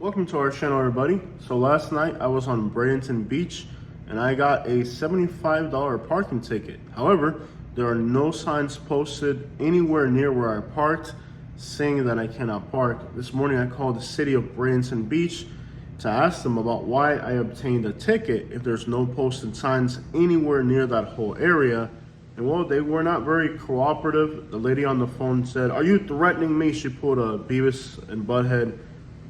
Welcome to our channel, everybody. So last night I was on Bradenton Beach and I got a $75 parking ticket. However, there are no signs posted anywhere near where I parked saying that I cannot park. This morning I called the city of Bradenton Beach to ask them about why I obtained a ticket if there's no posted signs anywhere near that whole area. And well, they were not very cooperative. The lady on the phone said, "Are you threatening me?" She pulled a Beavis and Butthead.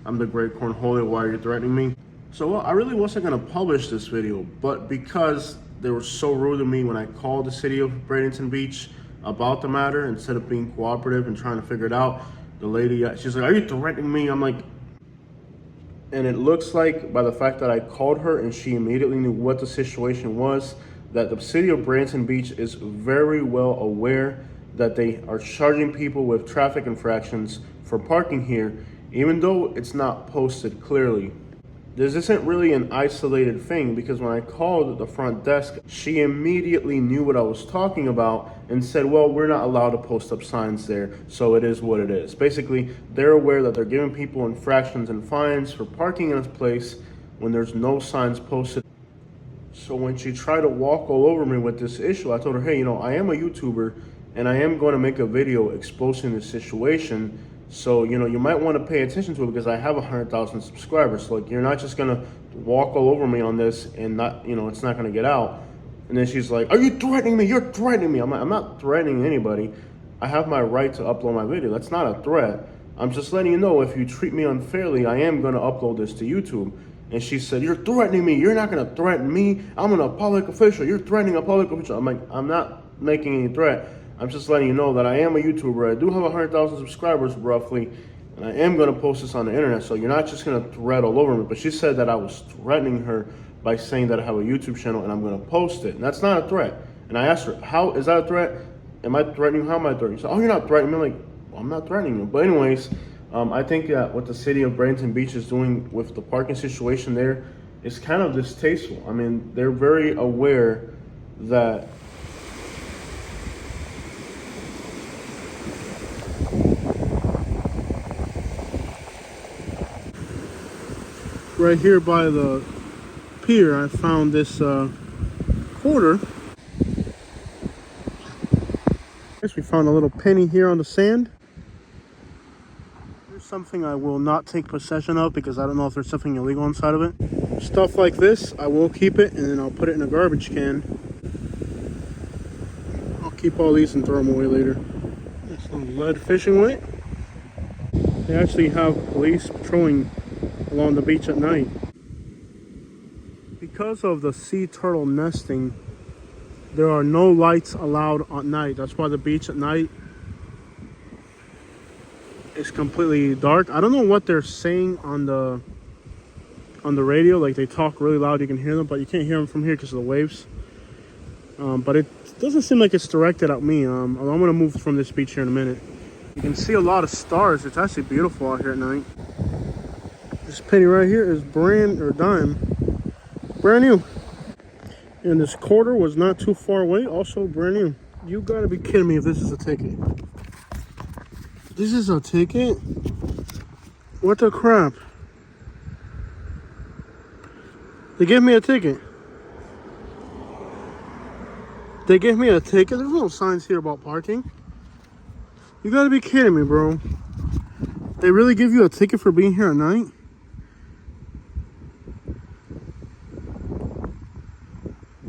"I'm the great cornhole, why are you threatening me?" So well, I really wasn't gonna publish this video, but because they were so rude to me when I called the city of Bradenton Beach about the matter, instead of being cooperative and trying to figure it out, the lady, she's like, "Are you threatening me?" I'm like, and it looks like by the fact that I called her and she immediately knew what the situation was, that the city of Bradenton Beach is very well aware that they are charging people with traffic infractions for parking here, even though it's not posted clearly. This isn't really an isolated thing, because when I called the front desk, she immediately knew what I was talking about and said, "Well, we're not allowed to post up signs there, so it is what it is." Basically, they're aware that they're giving people infractions and fines for parking in this place when there's no signs posted. So when she tried to walk all over me with this issue, I told her, "Hey, I am a YouTuber and I am going to make a video exposing this situation. So, you might want to pay attention to it because I have 100,000 subscribers. So, you're not just going to walk all over me on this and not, it's not going to get out." And then she's like, "Are you threatening me? You're threatening me." I'm like, "I'm not threatening anybody. I have my right to upload my video. That's not a threat. I'm just letting you know if you treat me unfairly, I am going to upload this to YouTube." And she said, "You're threatening me. You're not going to threaten me. I'm a public official. You're threatening a public official." I'm like, "I'm not making any threat. I'm just letting you know that I am a YouTuber. I do have 100,000 subscribers roughly, and I am going to post this on the internet. So you're not just going to threat all over me." But she said that I was threatening her by saying that I have a YouTube channel and I'm going to post it. And that's not a threat. And I asked her, "How is that a threat? Am I threatening you? How am I threatening you?" She said, "Oh, you're not threatening me." I'm like, "Well, I'm not threatening you." But anyways, I think that what the city of Bradenton Beach is doing with the parking situation there is kind of distasteful. I mean, they're very aware that right here by the pier, I found this quarter. Guess we found a little penny here on the sand. Here's something I will not take possession of because I don't know if there's something illegal inside of it. Stuff like this, I will keep it and then I'll put it in a garbage can. I'll keep all these and throw them away later. There's some lead fishing weight. They actually have police patrolling along the beach at night. Because of the sea turtle nesting, there are no lights allowed at night. That's why the beach at night is completely dark. I don't know what they're saying on the radio. Like, they talk really loud, you can hear them, but you can't hear them from here because of the waves. But it doesn't seem like it's directed at me. I'm gonna move from this beach here in a minute. You can see a lot of stars. It's actually beautiful out here at night. This penny right here is brand new. And this quarter was not too far away, also brand new. You gotta be kidding me if this is a ticket. This is a ticket? What the crap? They gave me a ticket. They gave me a ticket? There's no signs here about parking. You gotta be kidding me, bro. They really give you a ticket for being here at night?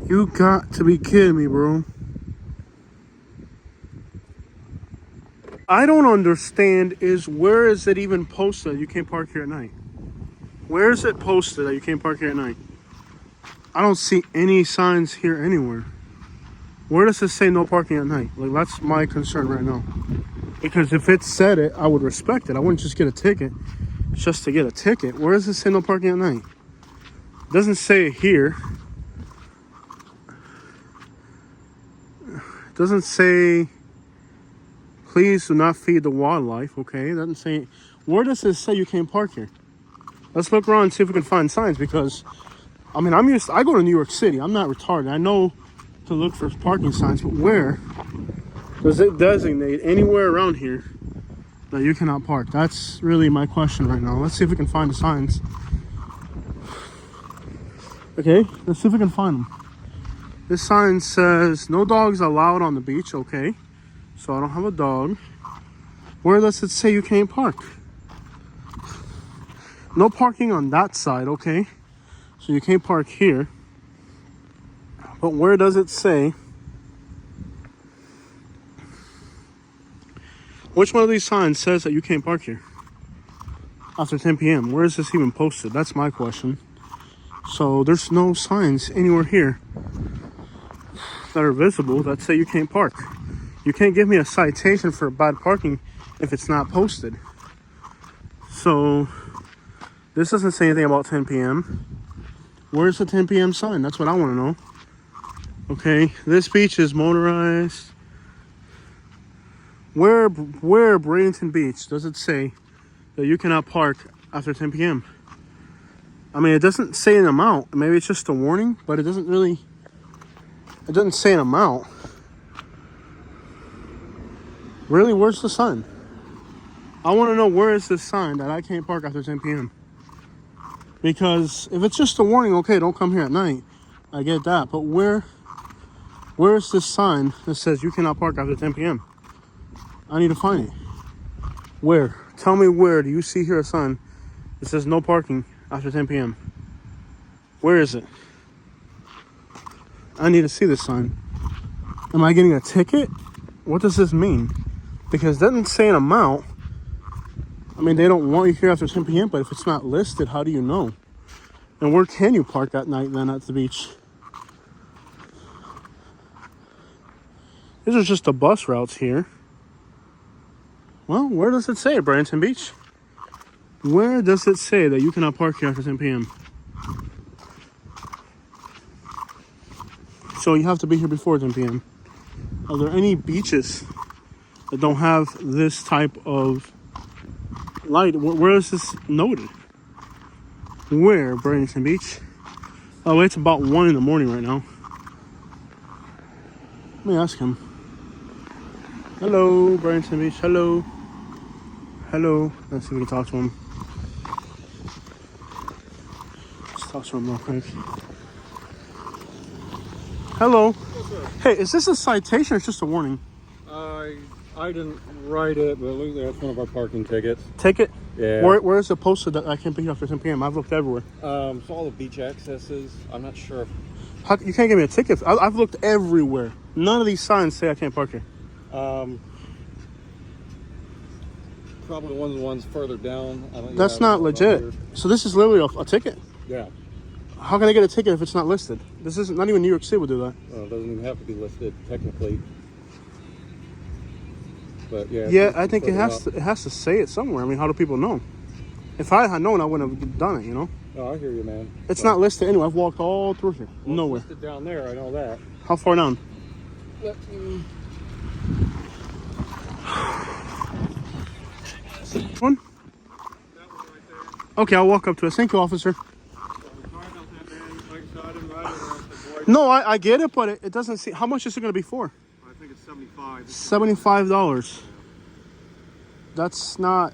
You got to be kidding me, bro. I don't understand is, where is it even posted you can't park here at night? Where is it posted that you can't park here at night? I don't see any signs here anywhere. Where does it say no parking at night? Like, that's my concern right now. Because if it said it, I would respect it. I wouldn't just get a ticket just to get a ticket. Where does it say no parking at night? It doesn't say it here. It doesn't say, "Please do not feed the wildlife." Okay, it doesn't say. Where does it say you can't park here? Let's look around and see if we can find signs, because I mean, I go to New York City. I'm not retarded. I know to look for parking signs, but where does it designate anywhere around here that you cannot park? That's really my question right now. Let's see if we can find the signs. Okay, let's see if we can find them. This sign says no dogs allowed on the beach. Okay, so I don't have a dog. Where does it say you can't park? No parking on that side. Okay, so you can't park here. But where does it say? Which one of these signs says that you can't park here after 10 p.m.? Where is this even posted? That's my question. So there's no signs anywhere here that are visible that say you can't park. You can't give me a citation for bad parking if it's not posted. So this doesn't say anything about 10 p.m. Where's the 10 p.m. sign? That's what I want to know. Okay, this beach is motorized. Where Bradenton Beach does it say that you cannot park after 10 p.m.? I mean, it doesn't say an amount. Maybe it's just a warning, but it doesn't say an amount. Really, where's the sign? I want to know, where is this sign that I can't park after 10 p.m.? Because if it's just a warning, okay, don't come here at night. I get that. But where is this sign that says you cannot park after 10 p.m.? I need to find it. Where? Tell me, where do you see here a sign that says no parking after 10 p.m.? Where is it? I need to see this sign. Am I getting a ticket? What does this mean? Because it doesn't say an amount. I mean, they don't want you here after 10 p.m., but if it's not listed, how do you know? And where can you park at night then at the beach? These are just the bus routes here. Well, where does it say, Bradenton Beach? Where does it say that you cannot park here after 10 p.m.? So you have to be here before 10 p.m. Are there any beaches that don't have this type of light? Where is this noted? Where, Bradenton Beach? Oh, it's about 1 in the morning right now. Let me ask him. Hello, Bradenton Beach. Hello. Hello. Let's see if we can talk to him. Let's talk to him real quick. Hello. Hey, is this a citation or just a warning? I didn't write it, but look, that's one of our parking tickets. Ticket? Yeah. Where is it posted that I can't be here after 10 p.m.? I've looked everywhere. So all the beach accesses. I'm not sure if... You can't give me a ticket? I've looked everywhere. None of these signs say I can't park here. Probably one of the ones further down. That's not legit. So this is literally a ticket? Yeah. How can I get a ticket if it's not listed? This isn't, not even New York City would do that. Well, it doesn't even have to be listed technically. But yeah. Yeah, I think it has to say it somewhere. I mean, how do people know? If I had known, I wouldn't have done it, you know? Oh, I hear you, man. It's not listed anyway. I've walked all through here. Well, nowhere. It's listed down there, I know that. How far down? One? Okay, I'll walk up to it. Thank you, officer. No, I get it, but it doesn't see. How much is it going to be for? I think it's $75. $75. That's not.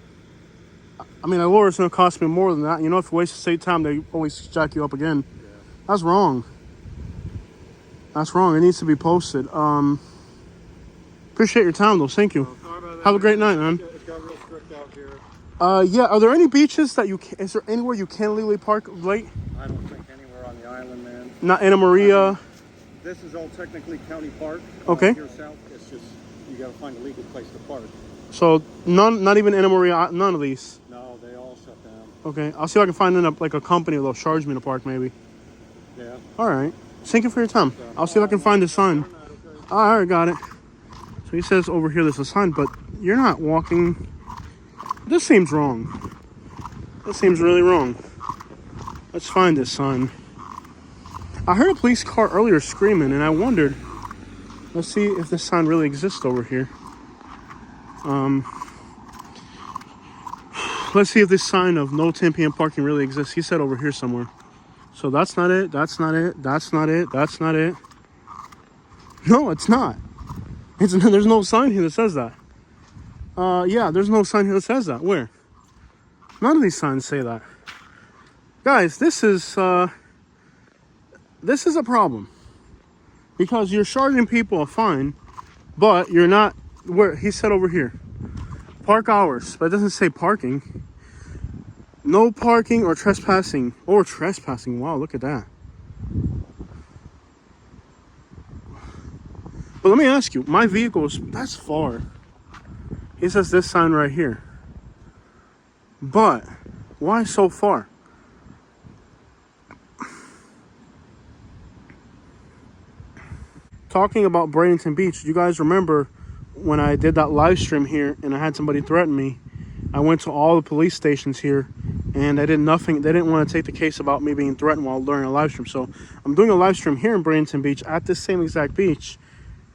I mean, I lure it's going to cost me more than that. You know, if you waste the state time, they always jack you up again. Yeah. That's wrong. That's wrong. It needs to be posted. Appreciate your time, though. Thank you. Have a great night, man. It's got real strict out here. Yeah. Are there any beaches that you? Is there anywhere you can legally park late? I don't think anywhere on the island, man. Not Anna Maria. This is all technically county park. Okay. Here south, it's just you got to find a legal place to park. So none, not even Anna Maria. None of these. No, they all shut down. Okay, I'll see if I can find a company that'll charge me to park, maybe. Yeah. All right. Thank you for your time. I'll see if I can find the sign. All right, got it. So he says over here there's a sign, but you're not walking. This seems wrong. This seems really wrong. Let's find this sign. I heard a police car earlier screaming, and I wondered. Let's see if this sign really exists over here. Let's see if this sign of no 10 p.m. parking really exists. He said over here somewhere. So that's not it. That's not it. That's not it. That's not it. No, it's not. There's no sign here that says that. Yeah, there's no sign here that says that. Where? None of these signs say that. Guys, this is a problem. Because you're charging people a fine, but you're not, where he said over here, park hours, but it doesn't say parking. No parking or trespassing. Or trespassing, wow, look at that. But let me ask you, my vehicle's, that's far. He says this sign right here. But why so far? Talking about Bradenton Beach, you guys remember when I did that live stream here and I had somebody threaten me? I went to all the police stations here and I did nothing. They didn't want to take the case about me being threatened while during a live stream. So I'm doing a live stream here in Bradenton Beach at this same exact beach.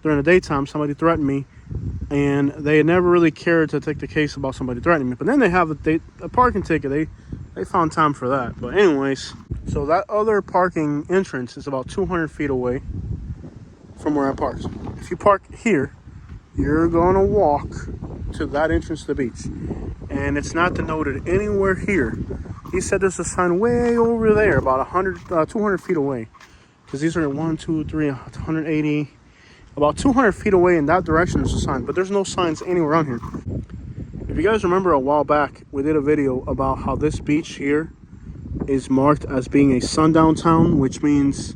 During the daytime, somebody threatened me and they never really cared to take the case about somebody threatening me. But then they have a parking ticket. They found time for that. But anyways, so that other parking entrance is about 200 feet away from where I parked. If you park here, you're gonna walk to that entrance to the beach, and it's not denoted anywhere here. He said there's a sign way over there, about 200 feet away, because these are 1, 2, 3, 180, about 200 feet away in that direction. There's a sign, but there's no signs anywhere on here. If you guys remember, a while back we did a video about how this beach here is marked as being a sundown town, which means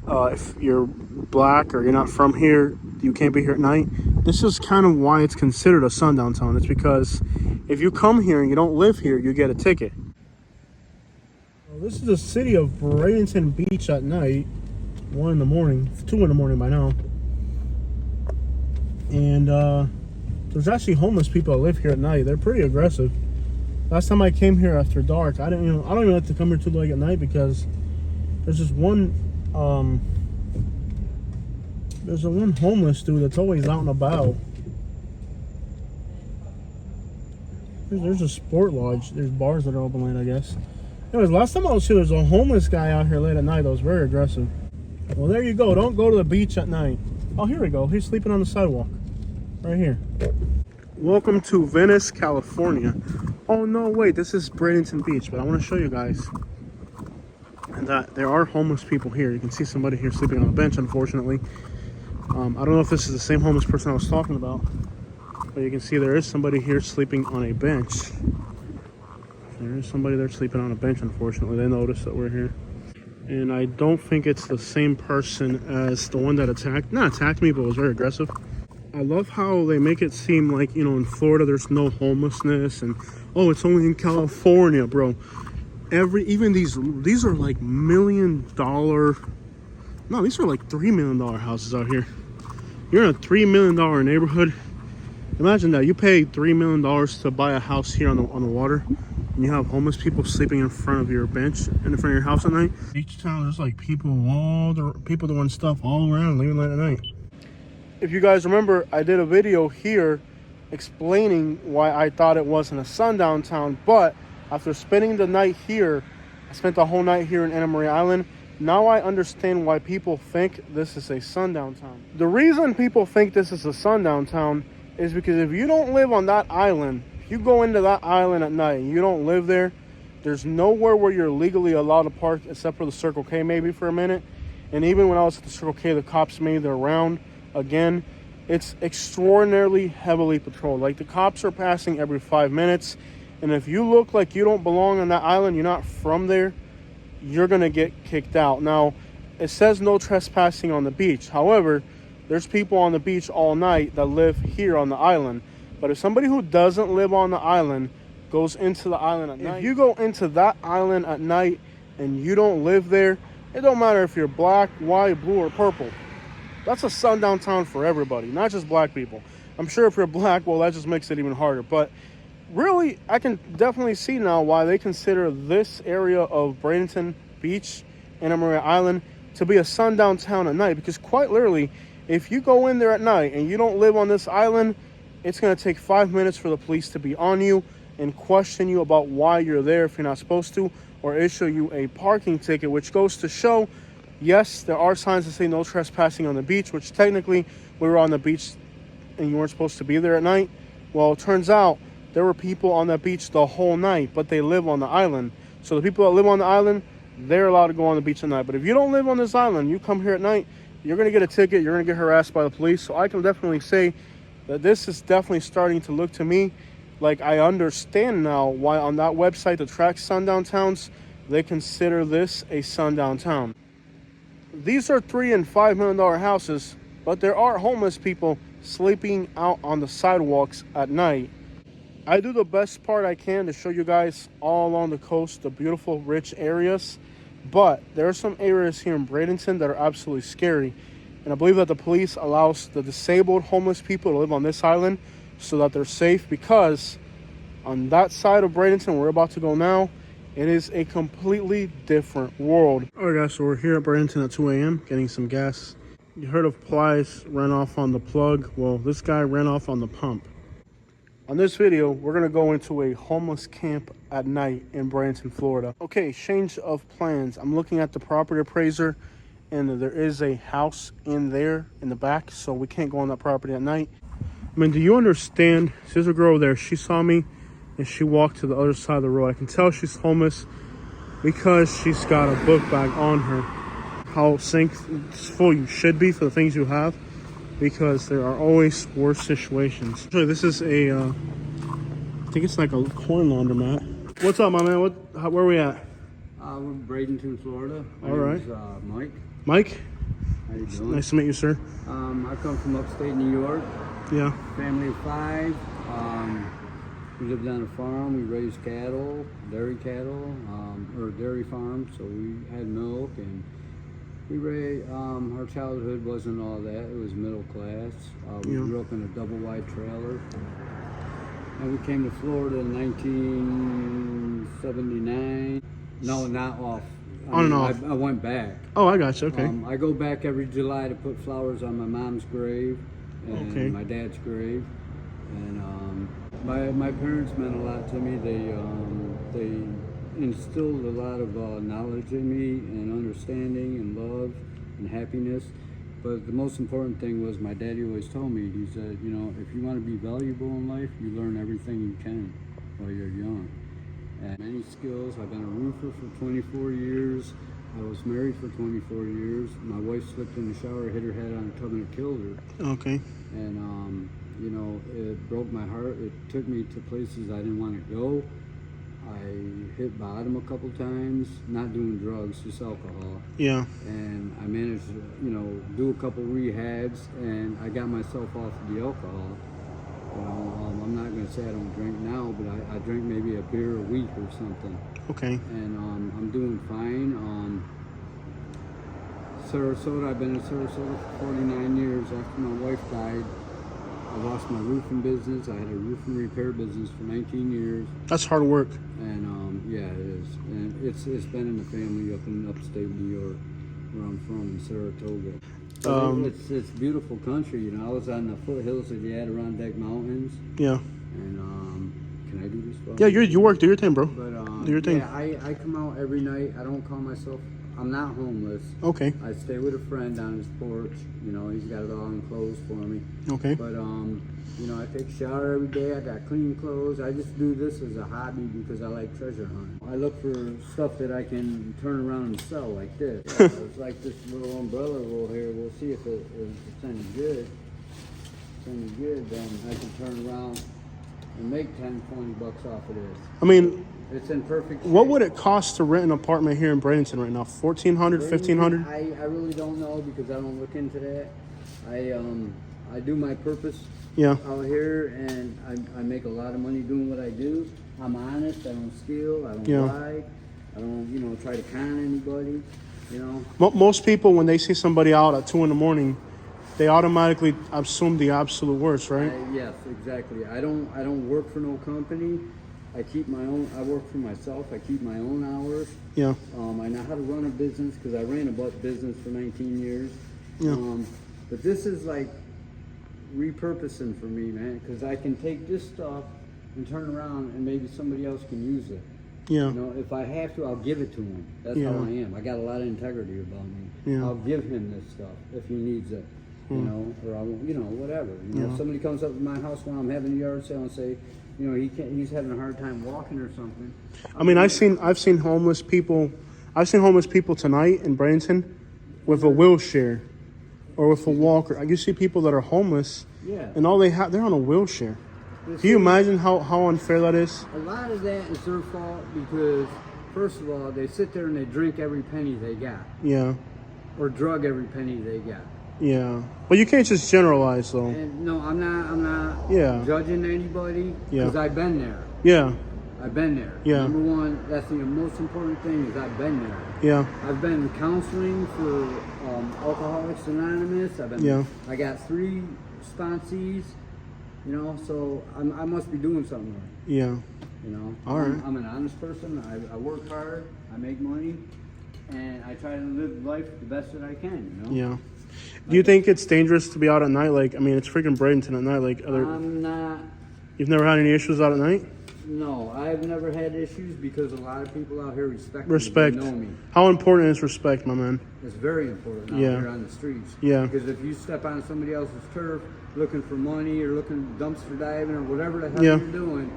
if you're black or you're not from here, you can't be here at night. This is kind of why it's considered a sundown town. It's because if you come here and you don't live here, you get a ticket. Well, this is the city of Bradenton Beach at night, 1 in the morning, 2 in the morning by now. And there's actually homeless people that live here at night. They're pretty aggressive. Last time I came here after dark, I don't even like to come here too late at night because there's just one homeless dude that's always out and about. There's a sport lodge. There's bars that are open late, I guess. Anyways, last time I was here, there's a homeless guy out here late at night that was very aggressive. Well, there you go. Don't go to the beach at night. Oh, here we go. He's sleeping on the sidewalk. Right here. Welcome to Venice, California. Oh, no, wait. This is Bradenton Beach, but I want to show you guys that there are homeless people here. You can see somebody here sleeping on a bench, unfortunately. I don't know if this is the same homeless person I was talking about, but you can see there is somebody here sleeping on a bench. There is somebody there sleeping on a bench, unfortunately. They noticed that we're here. And I don't think it's the same person as the one that not attacked me, but was very aggressive. I love how they make it seem like, in Florida there's no homelessness and, oh, it's only in California, bro. Even these are like $1 million, no, these are like $3 million houses out here. You're in a $3 million neighborhood. Imagine that. You pay $3 million to buy a house here on the water, and you have homeless people sleeping in front of your bench in front of your house at night. Each town, there's like people doing stuff all around, leaving late at night. If you guys remember, I did a video here explaining why I thought it wasn't a sundown town, but after spending the night here, I spent the whole night here in Anna Maria Island. Now I understand why people think this is a sundown town. The reason people think this is a sundown town is because if you don't live on that island, if you go into that island at night and you don't live there, there's nowhere where you're legally allowed to park except for the Circle K maybe for a minute. And even when I was at the Circle K, the cops made their round again. It's extraordinarily heavily patrolled. Like, the cops are passing every 5 minutes. And if you look like you don't belong on that island, you're not from there, you're going to get kicked out. Now, it says no trespassing on the beach. However, there's people on the beach all night that live here on the island. But if somebody who doesn't live on the island goes into the island at night, if you go into that island at night and you don't live there, it don't matter if you're black, white, blue, or purple. That's a sundown town for everybody, not just black people. I'm sure if you're black, well, that just makes it even harder. But really, I can definitely see now why they consider this area of Bradenton Beach, Anna Maria Island, to be a sundown town at night. Because quite literally, if you go in there at night and you don't live on this island, it's going to take 5 minutes for the police to be on you and question you about why you're there if you're not supposed to, or issue you a parking ticket, which goes to show, yes, there are signs that say no trespassing on the beach, which technically we were on the beach and you weren't supposed to be there at night. Well, it turns out there were people on that beach the whole night, but they live on the island. So the people that live on the island, they're allowed to go on the beach at night. But if you don't live on this island, you come here at night, you're going to get a ticket. You're going to get harassed by the police. So I can definitely say that this is definitely starting to look to me like I understand now why on that website that tracks sundown towns, they consider this a sundown town. These are $3 and $5 million houses, but there are homeless people sleeping out on the sidewalks at night. I do the best part I can to show you guys all along the coast, the beautiful, rich areas. But there are some areas here in Bradenton that are absolutely scary. And I believe that the police allows the disabled homeless people to live on this island so that they're safe, because on that side of Bradenton, where we're about to go now, it is a completely different world. All right, guys, so we're here at Bradenton at 2 a.m. getting some gas. You heard of Plies ran off on the plug. Well, this guy ran off on the pump. On this video, we're going to go into a homeless camp at night in Bradenton, Florida. Okay, change of plans. I'm looking at the property appraiser, and there is a house in there in the back, so we can't go on that property at night. I mean, do you understand? There's a girl there. She saw me, and she walked to the other side of the road. I can tell she's homeless because she's got a book bag on her. How thankful you should be for the things you have, because there are always worse situations. Actually, this is a, I think it's like a corn laundromat. What's up, my man? Where are we at? We're in Bradenton, Florida. My All right. name is Mike. Mike? How you doing? Nice to meet you, sir. I come from upstate New York. Yeah. Family of 5. We lived on a farm. We raised cattle, dairy cattle, or dairy farm. So we had milk, and we raised. Our childhood wasn't all that. It was middle class. We grew up in a double wide trailer, and we came to Florida in 1979. No, not off. On and off. I went back. Oh, I got you. Okay. I go back every July to put flowers on my mom's grave and my dad's grave. And my parents meant a lot to me. They instilled a lot of knowledge in me, and understanding, and love, and happiness. But the most important thing was my daddy always told me, he said, you know, if you want to be valuable in life, you learn everything you can while you're young. And many skills. I've been a roofer for 24 years. I was married for 24 years. My wife slipped in the shower, hit her head on a tub, and it killed her. Okay. And, you know, it broke my heart. It took me to places I didn't want to go. I hit bottom a couple times, not doing drugs, just alcohol. Yeah. And I managed to, you know, do a couple rehabs, and I got myself off of the alcohol. You know, I'm not going to say I don't drink now, but I drink maybe a beer a week or something. Okay. And I'm doing fine. Sarasota, I've been in Sarasota for 49 years. After my wife died, I lost my roofing business. I had a roofing repair business for 19 years. That's hard work. And yeah, it is. And it's been in the family up in upstate New York, where I'm from, in Saratoga. It's beautiful country, you know. I was on the foothills of the Adirondack Mountains. Yeah. And can I do this? Yeah, you work. Do your thing, bro. But do your thing. yeah, I come out every night. I don't call myself. I'm not homeless. Okay. I stay with a friend on his porch. You know, he's got it all enclosed for me. Okay. But you know, I take a shower every day. I got clean clothes. I just do this as a hobby because I like treasure hunting. I look for stuff that I can turn around and sell, like this. It's like this little umbrella roll here. We'll see if it's any good. If it's any good, then I can turn around and make 10, 20 bucks off of this. I mean, it's in perfect shape. What would it cost to rent an apartment here in Bradenton right now? $1,400, $1,500? I really don't know, because I don't look into that. I do my purpose out here, and I make a lot of money doing what I do. I'm honest. I don't steal. I don't lie. I don't, you know, try to con anybody. You know. Most people, when they see somebody out at 2 a.m, they automatically assume the absolute worst, right? Yes, exactly. I don't work for no company. I keep my own. I work for myself. I keep my own hours. Yeah. I know how to run a business, because I ran a business for 19 years. Yeah. But this is like repurposing for me, man, because I can take this stuff and turn around, and maybe somebody else can use it. Yeah. You know, if I have to, I'll give it to him. That's how I am. I got a lot of integrity about me. Yeah. I'll give him this stuff if he needs it. you know, or I won't, you know, whatever. You know, if somebody comes up to my house when I'm having a yard sale and say, you know, he's having a hard time walking or something. I mean, I've seen homeless people. I've seen homeless people tonight in Bradenton with a wheelchair or with a walker. You see people that are homeless, and all they're on a wheelchair. Can you imagine how unfair that is? A lot of that is their fault because, first of all, they sit there and they drink every penny they got. Yeah. Or drug every penny they got. Yeah. But you can't just generalize, though. And no, I'm not judging anybody because I've been there. Yeah. I've been there. Yeah. Number one, that's the most important thing is I've been there. Yeah. I've been in counseling for Alcoholics Anonymous. I got 3 sponsees. You know, so I must be doing something right. Yeah. You know, all right. I'm an honest person. I work hard. I make money, and I try to live life the best that I can. You know. Yeah. Do you think it's dangerous to be out at night? Like, I mean, it's freaking Bradenton at night. Like, I'm not. You've never had any issues out at night? No, I've never had issues because a lot of people out here respect Respect. me. They know me. How important is respect, my man? It's very important out here on the streets. Yeah. Because if you step on somebody else's turf looking for money or looking dumpster diving or whatever the hell you're doing,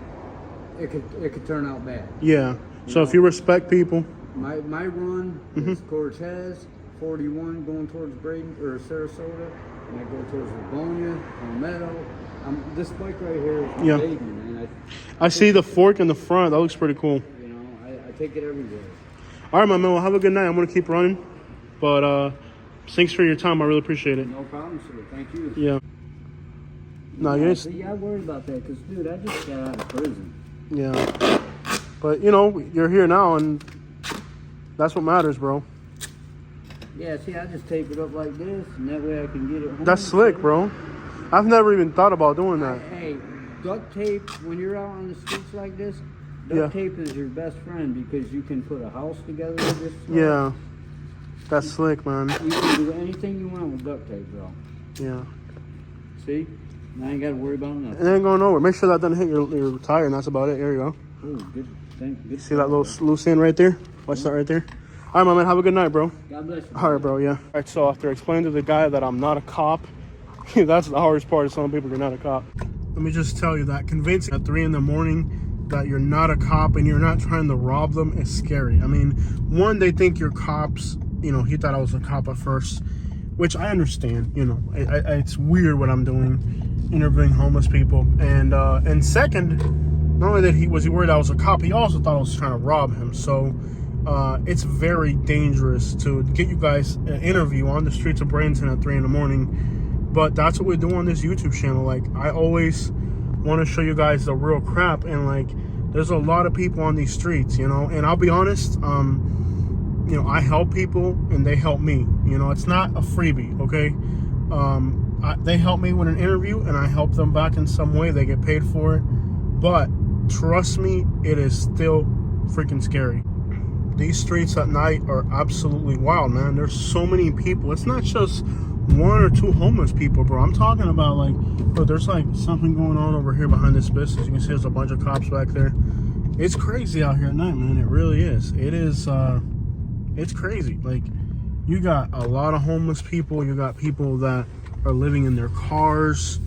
it could turn out bad. Yeah. So if you respect people. My run is Cortez, 41 going towards Bradenton or Sarasota, and I go towards Livonia, Palmetto. This bike right here is my baby, man. I see the fork in the front. That looks pretty cool. You know, I take it everywhere. All right, my man. Well, have a good night. I'm going to keep running. But thanks for your time. I really appreciate it. No problem, sir. Thank you. Yeah. No, I worried about that because, dude, I just got out of prison. Yeah. But, you know, you're here now, and that's what matters, bro. Yeah, see, I just tape it up like this, and that way I can get it home. That's slick, bro. I've never even thought about doing that. Hey, duct tape, when you're out on the streets like this, duct tape is your best friend because you can put a house together with this stuff. Yeah. That's slick, man. You can do anything you want with duct tape, bro. Yeah. See? Now I ain't got to worry about nothing. It ain't going nowhere. Make sure that doesn't hit your tire, and that's about it. There you go. Oh, good. Good. See that little loose end right there? Watch that right there. All right, my man. Have a good night, bro. God bless you. All right, bro. Yeah. All right. So after explaining to the guy that I'm not a cop, that's the hardest part of telling people you're not a cop. Let me just tell you that convincing at 3 in the morning that you're not a cop and you're not trying to rob them is scary. I mean, one, they think you're cops. You know, he thought I was a cop at first, which I understand. You know, it's weird what I'm doing, interviewing homeless people. And second, not only that he worried I was a cop, he also thought I was trying to rob him. So it's very dangerous to get you guys an interview on the streets of Bradenton at 3 in the morning. But that's what we do on this YouTube channel. Like, I always want to show you guys the real crap. And, like, there's a lot of people on these streets, you know. And I'll be honest, you know, I help people and they help me. You know, it's not a freebie, okay? They help me with an interview and I help them back in some way. They get paid for it. But trust me, it is still freaking scary. These streets at night are absolutely wild, man. There's so many people. It's not just 1 or 2 homeless people, bro. I'm talking about, like, bro, there's like something going on over here behind this business. You can see there's a bunch of cops back there. It's crazy out here at night, man. It really is. It is, it's crazy. Like, you got a lot of homeless people. You got people that are living in their cars.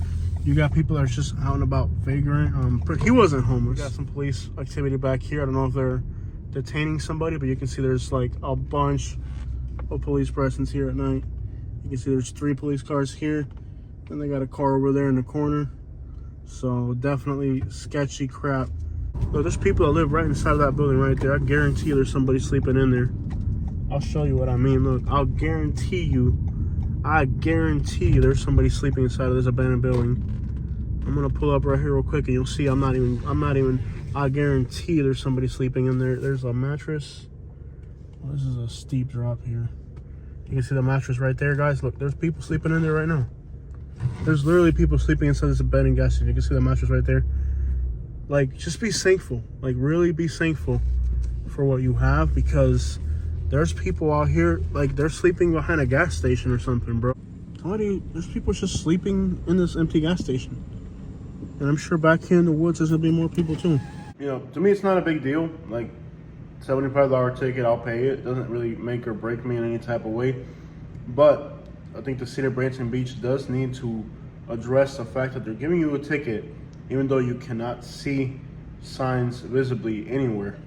You got people that are just out and about vagrant. But he wasn't homeless. You got some police activity back here. I don't know if they're detaining somebody, but you can see there's like a bunch of police presence here at night. You can see there's 3 police cars here, and they got a car over there in the corner. So definitely sketchy crap. Look, there's people that live right inside of that building right there. I guarantee you there's somebody sleeping in there. I'll show you what I mean. Look, I guarantee you there's somebody sleeping inside of this abandoned building. I'm gonna pull up right here real quick and you'll see I guarantee there's somebody sleeping in there. There's a mattress. Well, this is a steep drop here. You can see the mattress right there, guys. Look, there's people sleeping in there right now. There's literally people sleeping inside this abandoned gas station. You can see the mattress right there. Like, just be thankful. Like, really be thankful for what you have, because there's people out here, like, they're sleeping behind a gas station or something, bro. There's people just sleeping in this empty gas station. And I'm sure back here in the woods, there's gonna be more people too. You know, to me, it's not a big deal. Like, $75 ticket, I'll pay it. Doesn't really make or break me in any type of way. But I think the city of Bradenton Beach does need to address the fact that they're giving you a ticket even though you cannot see signs visibly anywhere.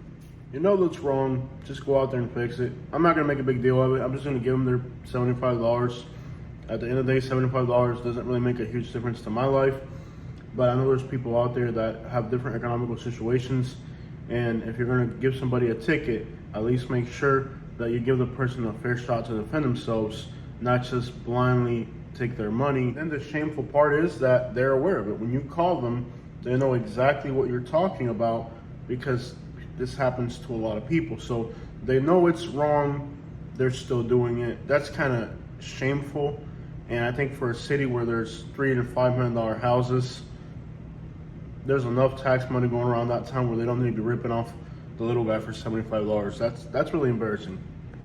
You know that's wrong, just go out there and fix it. I'm not gonna make a big deal of it. I'm just gonna give them their $75. At the end of the day, $75 doesn't really make a huge difference to my life, but I know there's people out there that have different economical situations, and if you're gonna give somebody a ticket, at least make sure that you give the person a fair shot to defend themselves, not just blindly take their money. And the shameful part is that they're aware of it. When you call them, they know exactly what you're talking about because this happens to a lot of people. So they know it's wrong, they're still doing it. That's kind of shameful. And I think for a city where there's $3 to $5 million houses, there's enough tax money going around that town where they don't need to be ripping off the little guy for $75. That's really embarrassing.